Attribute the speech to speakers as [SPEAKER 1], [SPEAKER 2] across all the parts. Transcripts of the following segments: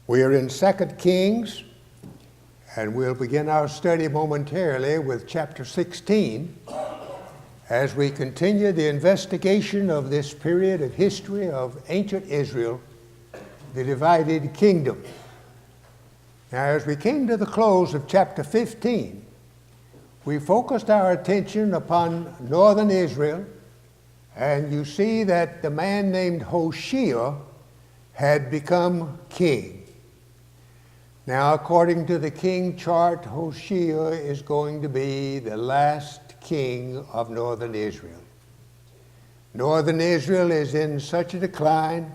[SPEAKER 1] We are in 2 Kings, and we'll begin our study momentarily with chapter 16 as we continue the investigation of this period of history of ancient Israel, the divided kingdom. Now, as we came to the close of chapter 15, we focused our attention upon northern Israel, and you see that the man named Hoshea had become king. Now, according to the king chart, Hoshea is going to be the last king of northern Israel. Northern Israel is in such a decline,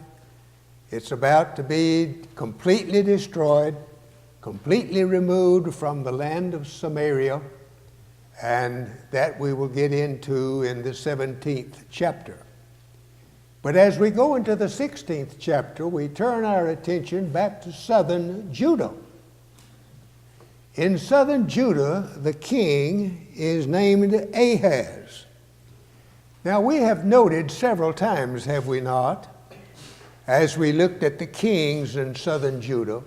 [SPEAKER 1] it's about to be completely destroyed, completely removed from the land of Samaria, and that we will get into in the 17th chapter. But as we go into the 16th chapter, we turn our attention back to southern Judah. In southern Judah, the king is named Ahaz. Now, we have noted several times, have we not, as we looked at the kings in southern Judah,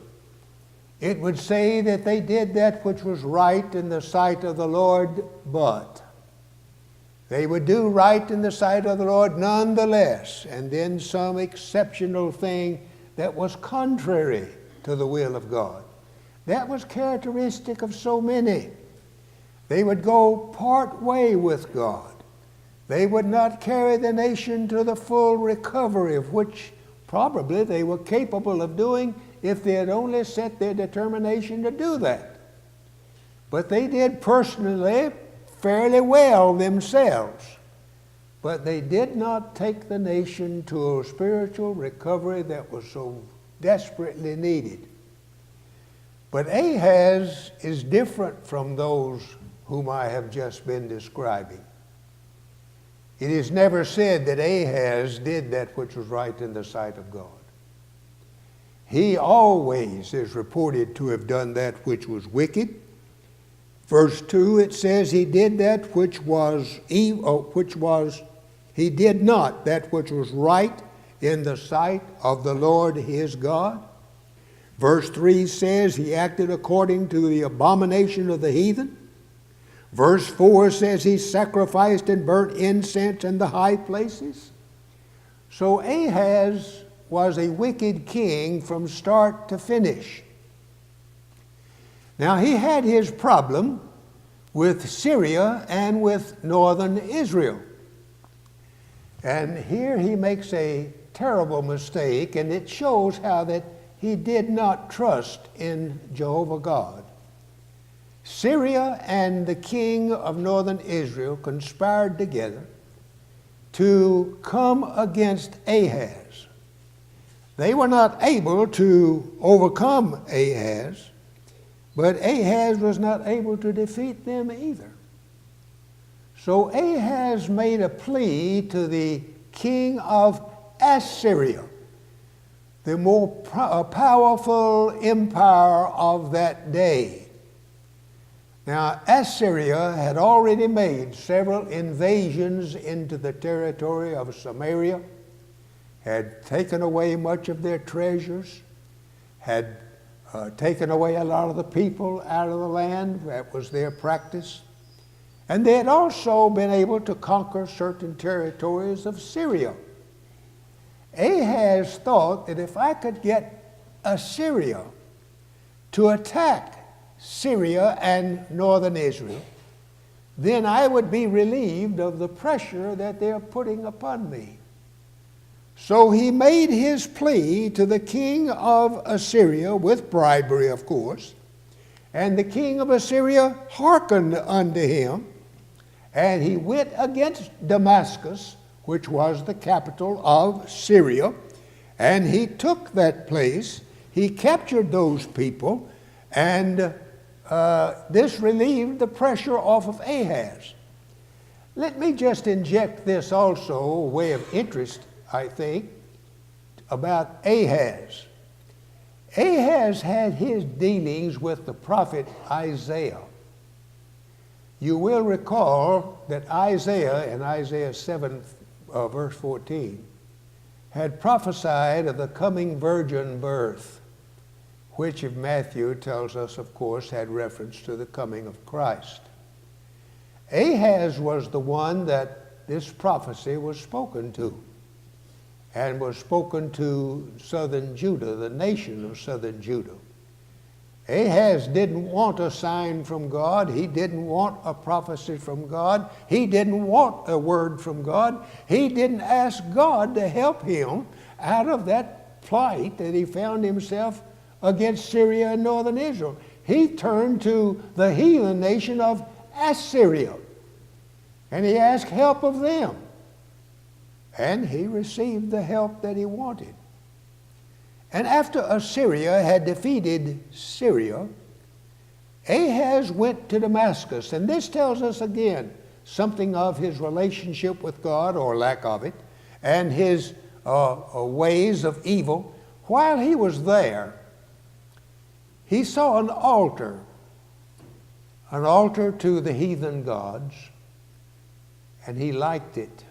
[SPEAKER 1] it would say that they did that which was right in the sight of the Lord, but they would do right in the sight of the Lord nonetheless, and then some exceptional thing that was contrary to the will of God. That was characteristic of so many. They would go part way with God. They would not carry the nation to the full recovery of which probably they were capable of doing if they had only set their determination to do that. But they did personally fairly well themselves, but they did not take the nation to a spiritual recovery that was so desperately needed. But Ahaz is different from those whom I have just been describing. It is never said that Ahaz did that which was right in the sight of God. He always is reported to have done that which was wicked. Verse 2, it says he did that which was evil, he did not that which was right in the sight of the Lord his God. Verse 3 says he acted according to the abomination of the heathen. Verse 4 says he sacrificed and burnt incense in the high places. So Ahaz was a wicked king from start to finish. Now, he had his problem with Syria and with northern Israel. And here he makes a terrible mistake, and it shows how that he did not trust in Jehovah God. Syria and the king of northern Israel conspired together to come against Ahaz. They were not able to overcome Ahaz, but Ahaz was not able to defeat them either. So Ahaz made a plea to the king of Assyria, the more powerful empire of that day. Now, Assyria had already made several invasions into the territory of Samaria, had taken away much of their treasures, had taken away a lot of the people out of the land. That was their practice. And they had also been able to conquer certain territories of Syria. Ahaz thought that if I could get Assyria to attack Syria and northern Israel, then I would be relieved of the pressure that they're putting upon me. So he made his plea to the king of Assyria, with bribery, of course, and the king of Assyria hearkened unto him, and he went against Damascus, which was the capital of Syria, and he took that place. He captured those people, and this relieved the pressure off of Ahaz. Let me just inject this also, a way of interest, I think, about Ahaz. Ahaz had his dealings with the prophet Isaiah. You will recall that Isaiah, in Isaiah 7, verse 14, had prophesied of the coming virgin birth. which of Matthew tells us, of course, had reference to the coming of Christ. Ahaz was the one that this prophecy was spoken to, and was spoken to southern Judah, the nation of southern Judah. Ahaz didn't want a sign from God. He didn't want a prophecy from God. He didn't want a word from God. He didn't ask God to help him out of that plight that he found himself against Syria and northern Israel. He turned to the heathen nation of Assyria, and he asked help of them. And he received the help that he wanted. And after Assyria had defeated Syria, Ahaz went to Damascus. And this tells us again something of his relationship with God, or lack of it, and his ways of evil. While he was there, he saw an altar to the heathen gods, and he liked it.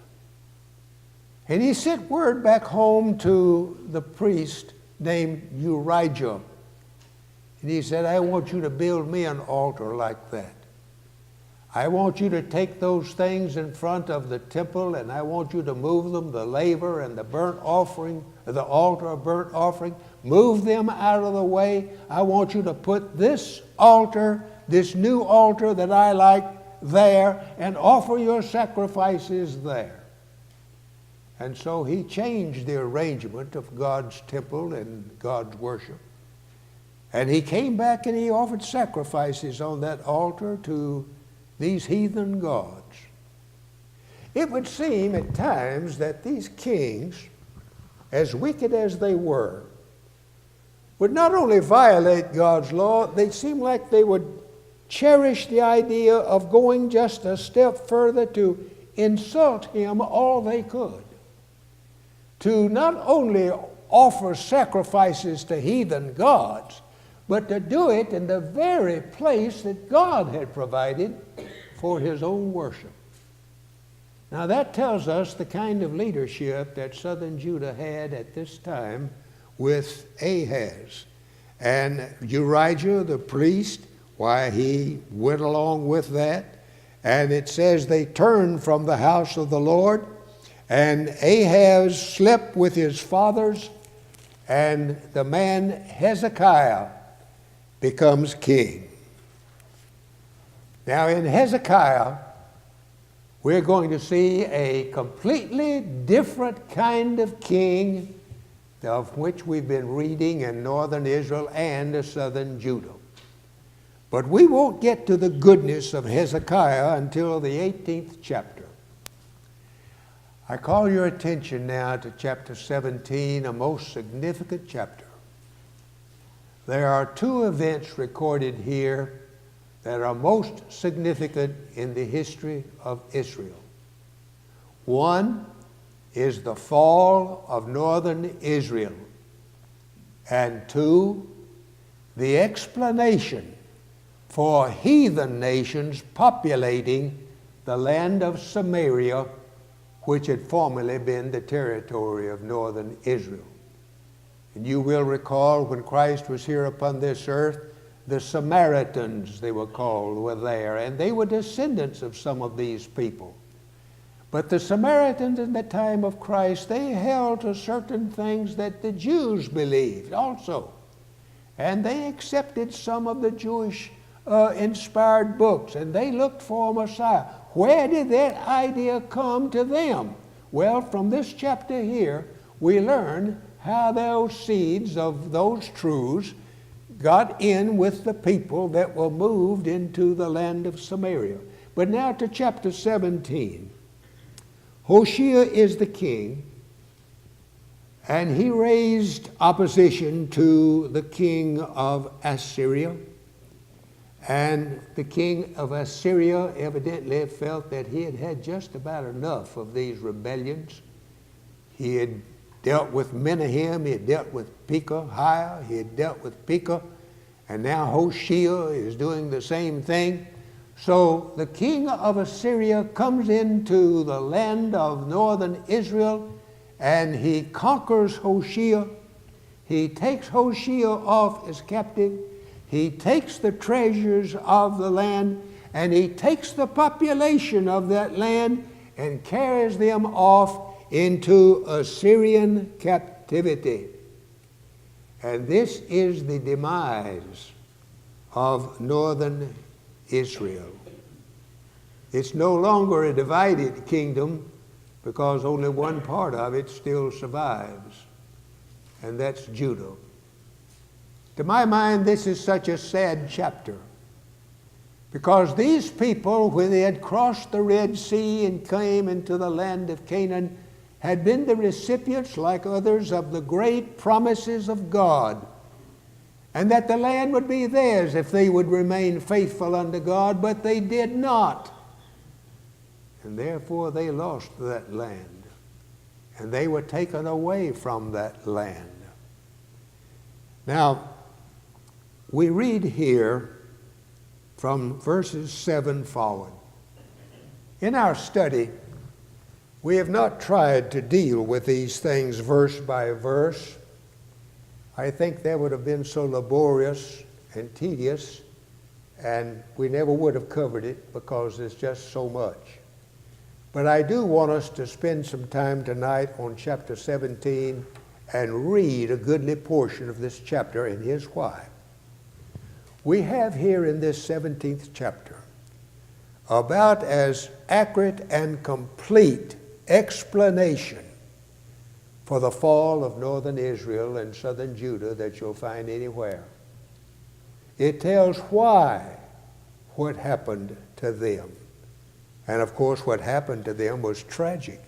[SPEAKER 1] And he sent word back home to the priest named Urijah. And he said, I want you to build me an altar like that. I want you to take those things in front of the temple, and I want you to move them, the laver and the burnt offering, the altar of burnt offering, move them out of the way. I want you to put this altar, this new altar that I like, there, and offer your sacrifices there. And so he changed the arrangement of God's temple and God's worship. And he came back and he offered sacrifices on that altar to these heathen gods. It would seem at times that these kings, as wicked as they were, would not only violate God's law, they seemed like they would cherish the idea of going just a step further to insult him all they could. To not only offer sacrifices to heathen gods, but to do it in the very place that God had provided for his own worship. Now that tells us the kind of leadership that southern Judah had at this time with Ahaz. And Urijah the priest, why he went along with that. And it says they turned from the house of the Lord, and Ahaz slept with his fathers, and the man Hezekiah becomes king. Now in Hezekiah, we're going to see a completely different kind of king of which we've been reading in northern Israel and southern Judah. But we won't get to the goodness of Hezekiah until the 18th chapter. I call your attention now to chapter 17, a most significant chapter. There are two events recorded here that are most significant in the history of Israel. One is the fall of northern Israel, and two, the explanation for heathen nations populating the land of Samaria, which had formerly been the territory of northern Israel. And you will recall when Christ was here upon this earth, the Samaritans, they were called, were there, and they were descendants of some of these people. But the Samaritans in the time of Christ, they held to certain things that the Jews believed also. And they accepted some of the Jewish inspired books, and they looked for a Messiah. Where did that idea come to them? Well, from this chapter here, we learn how those seeds of those truths got in with the people that were moved into the land of Samaria. But now to chapter 17. Hoshea is the king, and he raised opposition to the king of Assyria. And the king of Assyria evidently felt that he had had just about enough of these rebellions. He had dealt with Menahem, he had dealt with Pekahiah, he had dealt with Pekah, and now Hoshea is doing the same thing. So the king of Assyria comes into the land of northern Israel, and he conquers Hoshea. He takes Hoshea off as captive. He takes the treasures of the land, and he takes the population of that land and carries them off into Assyrian captivity. And this is the demise of northern Israel. It's no longer a divided kingdom because only one part of it still survives, and that's Judah. To my mind, this is such a sad chapter because these people, when they had crossed the Red Sea and came into the land of Canaan, had been the recipients, like others, of the great promises of God, and that the land would be theirs if they would remain faithful unto God, but they did not. And therefore they lost that land, and they were taken away from that land. Now, we read here from verses 7 forward. In our study, we have not tried to deal with these things verse by verse. I think that would have been so laborious and tedious, and we never would have covered it because there's just so much. But I do want us to spend some time tonight on chapter 17 and read a goodly portion of this chapter, and here's why. We have here in this 17th chapter about as accurate and complete explanation for the fall of northern Israel and southern Judah that you'll find anywhere. It tells why what happened to them. And of course what happened to them was tragic.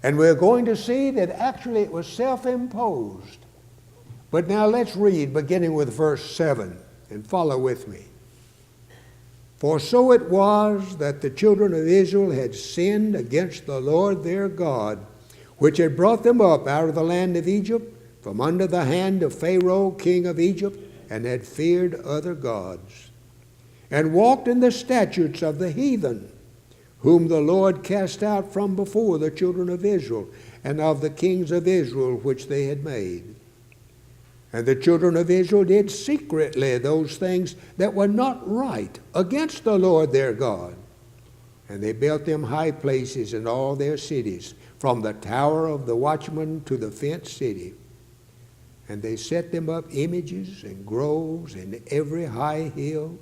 [SPEAKER 1] And we're going to see that actually it was self-imposed. But now let's read beginning with verse 7 and follow with me. For so it was that the children of Israel had sinned against the Lord their God, which had brought them up out of the land of Egypt, from under the hand of Pharaoh, king of Egypt, and had feared other gods, and walked in the statutes of the heathen, whom the Lord cast out from before the children of Israel, and of the kings of Israel which they had made. And the children of Israel did secretly those things that were not right against the Lord their God. And they built them high places in all their cities, from the tower of the watchman to the fenced city. And they set them up images and groves in every high hill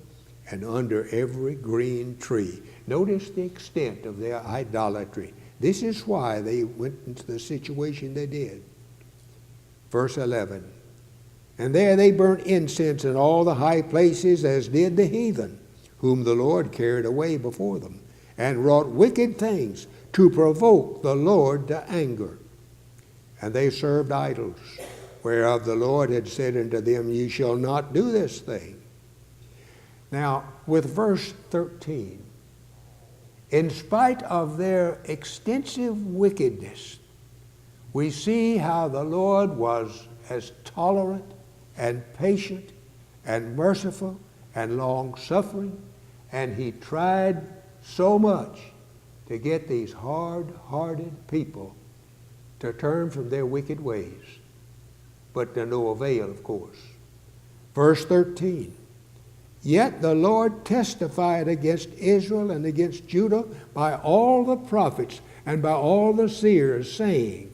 [SPEAKER 1] and under every green tree. Notice the extent of their idolatry. This is why they went into the situation they did. Verse 11. And there they burnt incense in all the high places, as did the heathen, whom the Lord carried away before them, and wrought wicked things to provoke the Lord to anger. And they served idols, whereof the Lord had said unto them, Ye shall not do this thing. Now, with verse 13, in spite of their extensive wickedness, we see how the Lord was as tolerant and patient and merciful and long-suffering, and he tried so much to get these hard-hearted people to turn from their wicked ways, but to no avail, of course. Verse 13, Yet the Lord testified against Israel and against Judah by all the prophets and by all the seers, saying,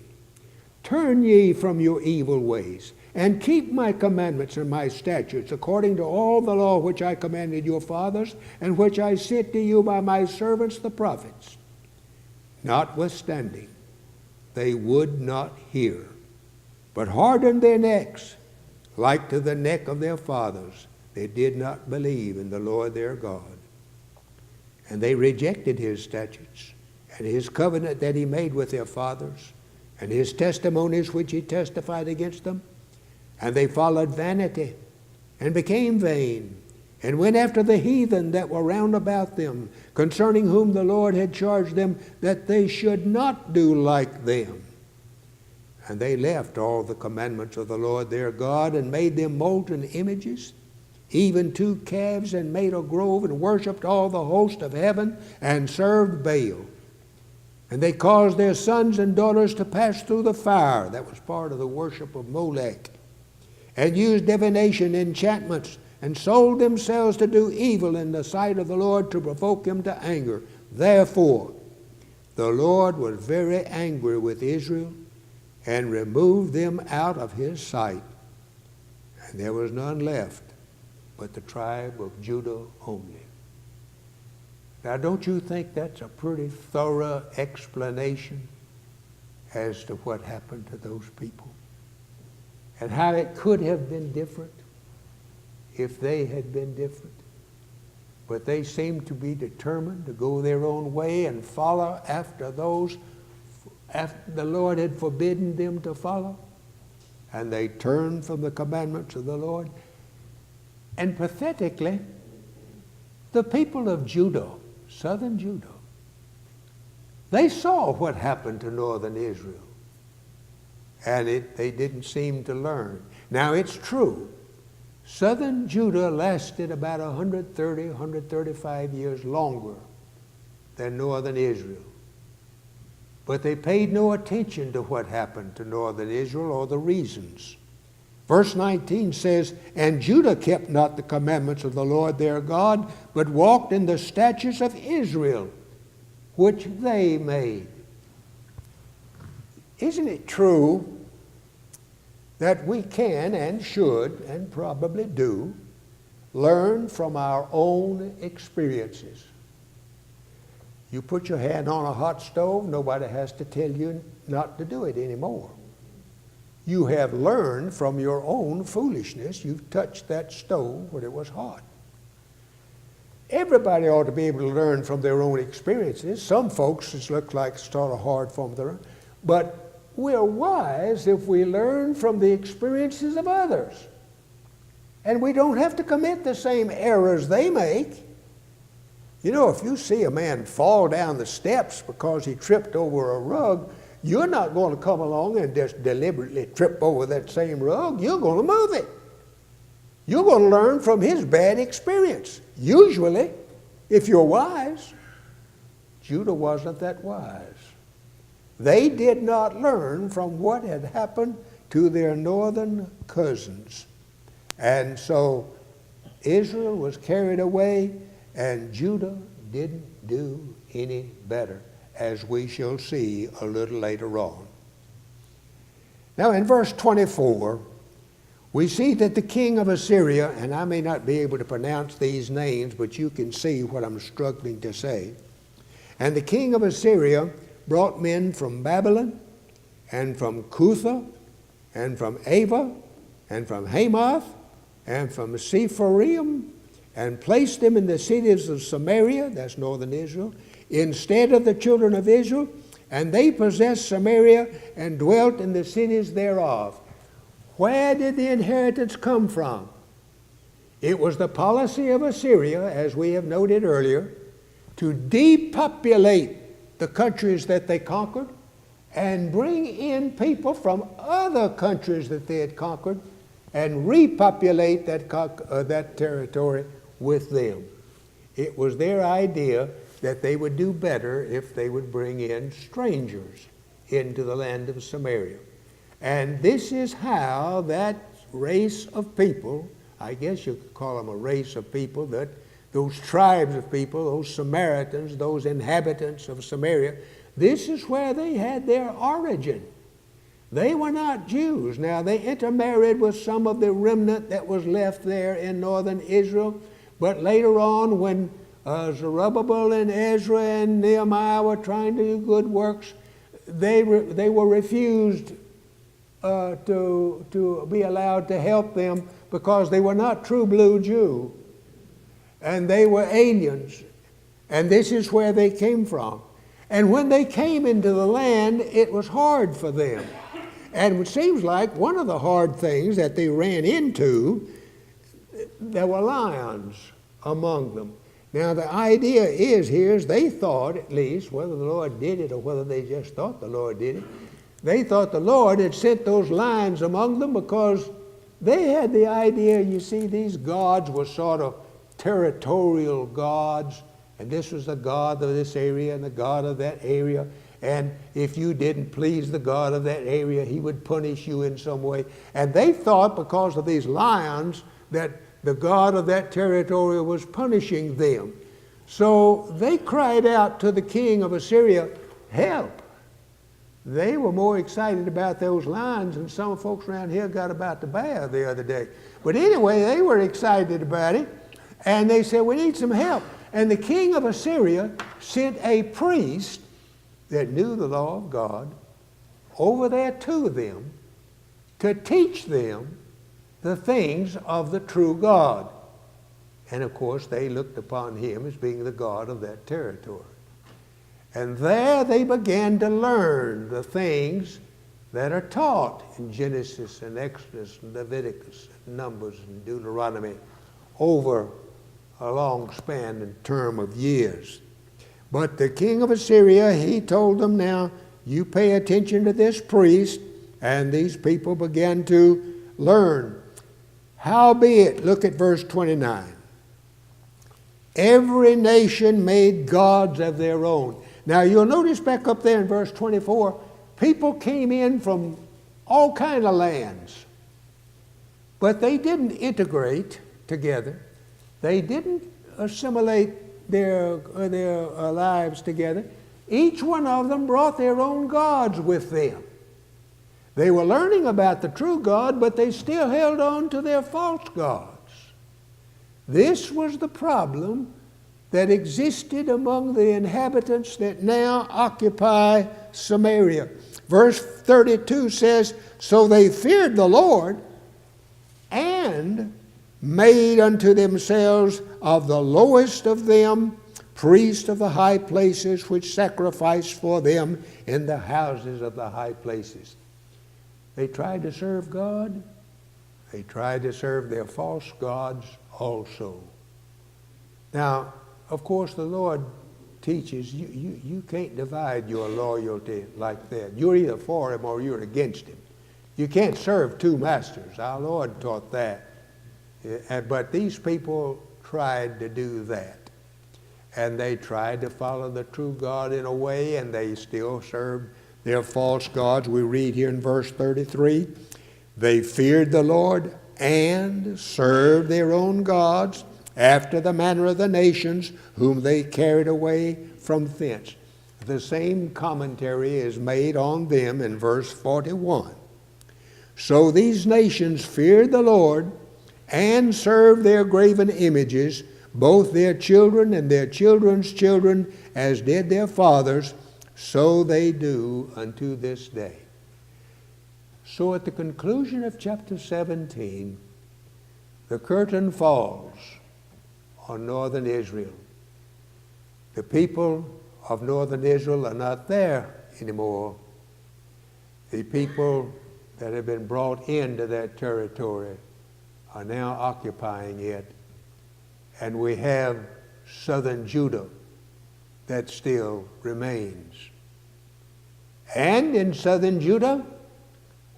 [SPEAKER 1] Turn ye from your evil ways, and keep my commandments and my statutes, according to all the law which I commanded your fathers, and which I sent to you by my servants the prophets. Notwithstanding, they would not hear, but hardened their necks, like to the neck of their fathers. They did not believe in the Lord their God. And they rejected his statutes, and his covenant that he made with their fathers, and his testimonies which he testified against them. And they followed vanity, and became vain, and went after the heathen that were round about them, concerning whom the Lord had charged them that they should not do like them. And they left all the commandments of the Lord their God, and made them molten images, even 2 calves, and made a grove, and worshipped all the host of heaven, and served Baal. And they caused their sons and daughters to pass through the fire. That was part of the worship of Molech. And used divination, enchantments, and sold themselves to do evil in the sight of the Lord to provoke him to anger. Therefore, the Lord was very angry with Israel and removed them out of his sight. And there was none left but the tribe of Judah only. Now, don't you think that's a pretty thorough explanation as to what happened to those people? And how it could have been different if they had been different. But they seemed to be determined to go their own way and follow after those after the Lord had forbidden them to follow. And they turned from the commandments of the Lord. And pathetically, the people of Judah, southern Judah, they saw what happened to northern Israel. And they didn't seem to learn. Now, it's true. Southern Judah lasted about 130, 135 years longer than northern Israel. But they paid no attention to what happened to northern Israel or the reasons. Verse 19 says, "And Judah kept not the commandments of the Lord their God, but walked in the statutes of Israel, which they made." Isn't it true that we can and should and probably do learn from our own experiences? You put your hand on a hot stove, nobody has to tell you not to do it anymore. You have learned from your own foolishness. You've touched that stove when it was hot. Everybody ought to be able to learn from their own experiences. Some folks, it looks like it's sort of hard for them, but we're wise if we learn from the experiences of others. And we don't have to commit the same errors they make. You know, if you see a man fall down the steps because he tripped over a rug, you're not going to come along and just deliberately trip over that same rug. You're going to move it. You're going to learn from his bad experience. Usually, if you're wise. Judah wasn't that wise. They did not learn from what had happened to their northern cousins. And so Israel was carried away, and Judah didn't do any better, as we shall see a little later on. Now in verse 24, we see that the king of Assyria, and I may not be able to pronounce these names, but you can see what I'm struggling to say. And the king of Assyria brought men from Babylon, and from Cutha, and from Ava, and from Hamath, and from Sepharvaim, and placed them in the cities of Samaria, that's northern Israel, instead of the children of Israel, and they possessed Samaria and dwelt in the cities thereof. Where did the inheritance come from? It was the policy of Assyria, as we have noted earlier, to depopulate the countries that they conquered and bring in people from other countries that they had conquered and repopulate that territory with them. It was their idea that they would do better if they would bring in strangers into the land of Samaria. And this is how that race of people, I guess you could call them a race of people, that those tribes of people, those Samaritans, those inhabitants of Samaria, this is where they had their origin. They were not Jews. Now, they intermarried with some of the remnant that was left there in northern Israel, but later on, when Zerubbabel and Ezra and Nehemiah were trying to do good works, they were refused to be allowed to help them because they were not true blue Jew. And they were aliens. And this is where they came from. And when they came into the land, it was hard for them. And it seems like one of the hard things that they ran into, there were lions among them. Now the idea is they thought, at least, whether the Lord did it or whether they just thought the Lord did it, they thought the Lord had sent those lions among them because they had the idea, you see, these gods were sort of territorial gods, and this was the god of this area and the god of that area, and if you didn't please the God of that area, he would punish you in some way. And they thought, because of these lions, that the God of that territory was punishing them. So they cried out to the king of Assyria, help. They were more excited about those lions than some folks around here got about the bear the other day. But anyway, they were excited about it, and they said, we need some help. And the king of Assyria sent a priest that knew the law of God over there to them to teach them the things of the true God. And of course, they looked upon him as being the God of that territory. And there they began to learn the things that are taught in Genesis and Exodus and Leviticus and Numbers and Deuteronomy over a long span and term of years. But the king of Assyria, he told them, now, you pay attention to this priest, and these people began to learn. Howbeit, look at verse 29. Every nation made gods of their own. Now, you'll notice back up there in verse 24, people came in from all kinds of lands, but they didn't integrate together. They didn't assimilate their lives together. Each one of them brought their own gods with them. They were learning about the true God, but they still held on to their false gods. This was the problem that existed among the inhabitants that now occupy Samaria. Verse 32 says, so they feared the Lord and made unto themselves of the lowest of them priests of the high places, which sacrificed for them in the houses of the high places. They tried to serve God. They tried to serve their false gods also. Now, of course, the Lord teaches you can't divide your loyalty like that. You're either for him or you're against him. You can't serve two masters. Our Lord taught that. But these people tried to do that. And they tried to follow the true God in a way, and they still served their false gods. We read here in verse 33, they feared the Lord and served their own gods after the manner of the nations whom they carried away from thence. The same commentary is made on them in verse 41. So these nations feared the Lord and served their graven images, both their children and their children's children, as did their fathers, so they do unto this day. So at the conclusion of chapter 17, the curtain falls on northern Israel. The people of northern Israel are not there anymore. The people that have been brought into that territory are now occupying it. And we have southern Judah that still remains. And in southern Judah,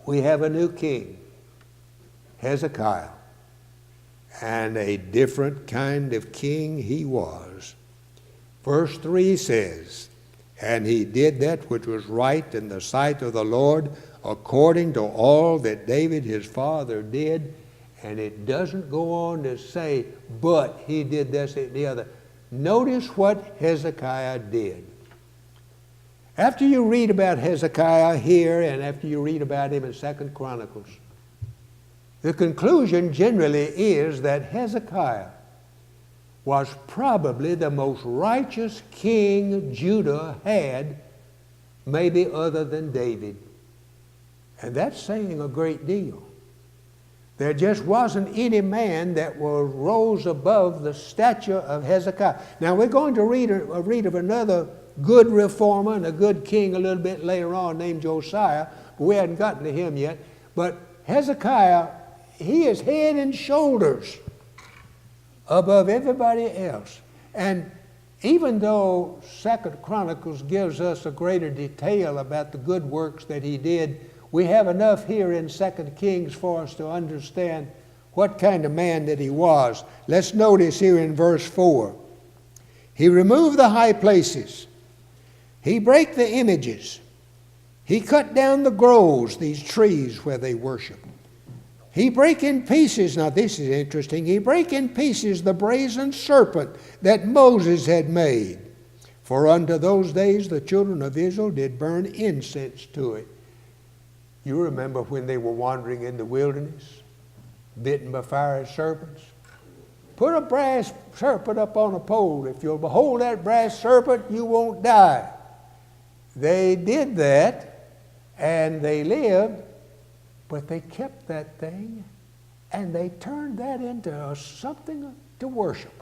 [SPEAKER 1] we have a new king, Hezekiah. And a different kind of king he was. Verse 3 says, and he did that which was right in the sight of the Lord, according to all that David his father did. And it doesn't go on to say, but he did this and the other. Notice what Hezekiah did. After you read about Hezekiah here, and after you read about him in 2 Chronicles, the conclusion generally is that Hezekiah was probably the most righteous king Judah had, maybe other than David. And that's saying a great deal. There just wasn't any man that rose above the stature of Hezekiah. Now we're going to read of another good reformer and a good king a little bit later on named Josiah, but we hadn't gotten to him yet. But Hezekiah, he is head and shoulders above everybody else. And even though 2 Chronicles gives us a greater detail about the good works that he did, we have enough here in 2 Kings for us to understand what kind of man that he was. Let's notice here in verse 4. He removed the high places. He brake the images. He cut down the groves, these trees where they worship. He brake in pieces, now this is interesting, he brake in pieces the brazen serpent that Moses had made. For unto those days the children of Israel did burn incense to it. You remember when they were wandering in the wilderness, bitten by fiery serpents? Put a brass serpent up on a pole. If you'll behold that brass serpent, you won't die. They did that, and they lived, but they kept that thing, and they turned that into something to worship.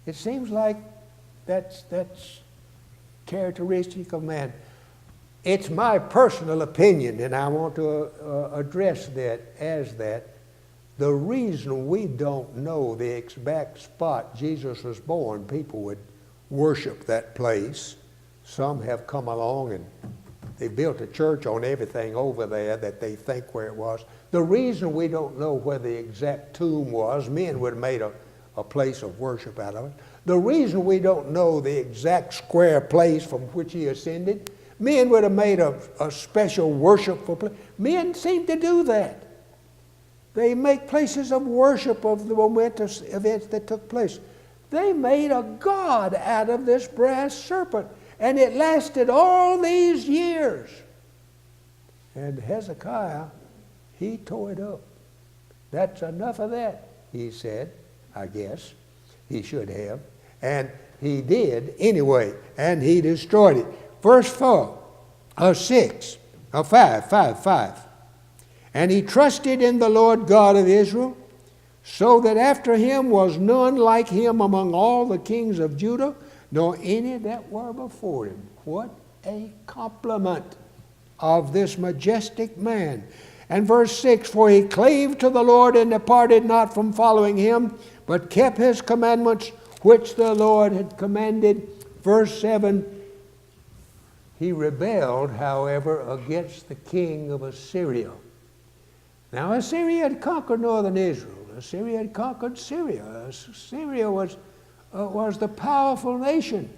[SPEAKER 1] It seems like that's characteristic of man. It's my personal opinion, and I want to address that as that. The reason we don't know the exact spot Jesus was born, people would worship that place. Some have come along and they built a church on everything over there that they think where it was. The reason we don't know where the exact tomb was, men would have made a place of worship out of it. The reason we don't know the exact square place from which he ascended, men would have made a special worshipful place. Men seem to do that. They make places of worship of the momentous events that took place. They made a god out of this brass serpent, and it lasted all these years. And Hezekiah, he tore it up. That's enough of that, he said, I guess. He should have. And he did anyway, and he destroyed it. Verse 4, or 6, or 5. And he trusted in the Lord God of Israel, so that after him was none like him among all the kings of Judah, nor any that were before him. What a compliment of this majestic man. And verse 6, for he clave to the Lord and departed not from following him, but kept his commandments which the Lord had commanded. Verse 7, he rebelled, however, against the king of Assyria. Now Assyria had conquered northern Israel. Assyria had conquered Syria. Syria was the powerful nation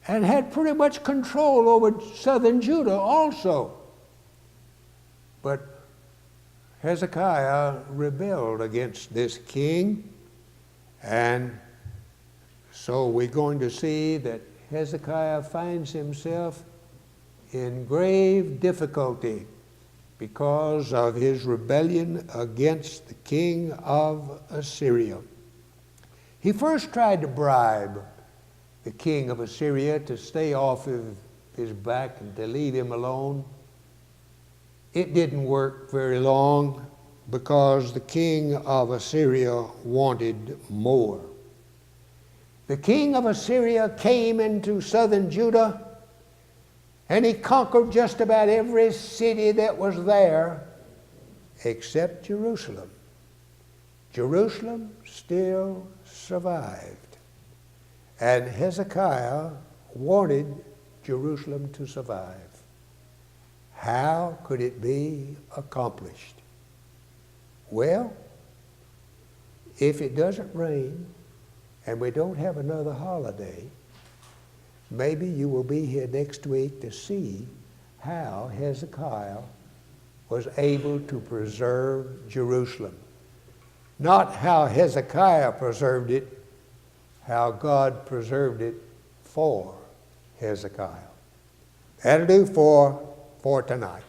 [SPEAKER 1] and had pretty much control over southern Judah also. But Hezekiah rebelled against this king, and so we're going to see that Hezekiah finds himself in grave difficulty because of his rebellion against the king of Assyria. He first tried to bribe the king of Assyria to stay off of his back and to leave him alone. It didn't work very long because the king of Assyria wanted more. The king of Assyria came into southern Judah, and he conquered just about every city that was there except Jerusalem. Jerusalem still survived. And Hezekiah wanted Jerusalem to survive. How could it be accomplished? Well, if it doesn't rain and we don't have another holiday, maybe you will be here next week to see how Hezekiah was able to preserve Jerusalem. Not how Hezekiah preserved it, how God preserved it for Hezekiah. That'll do for tonight.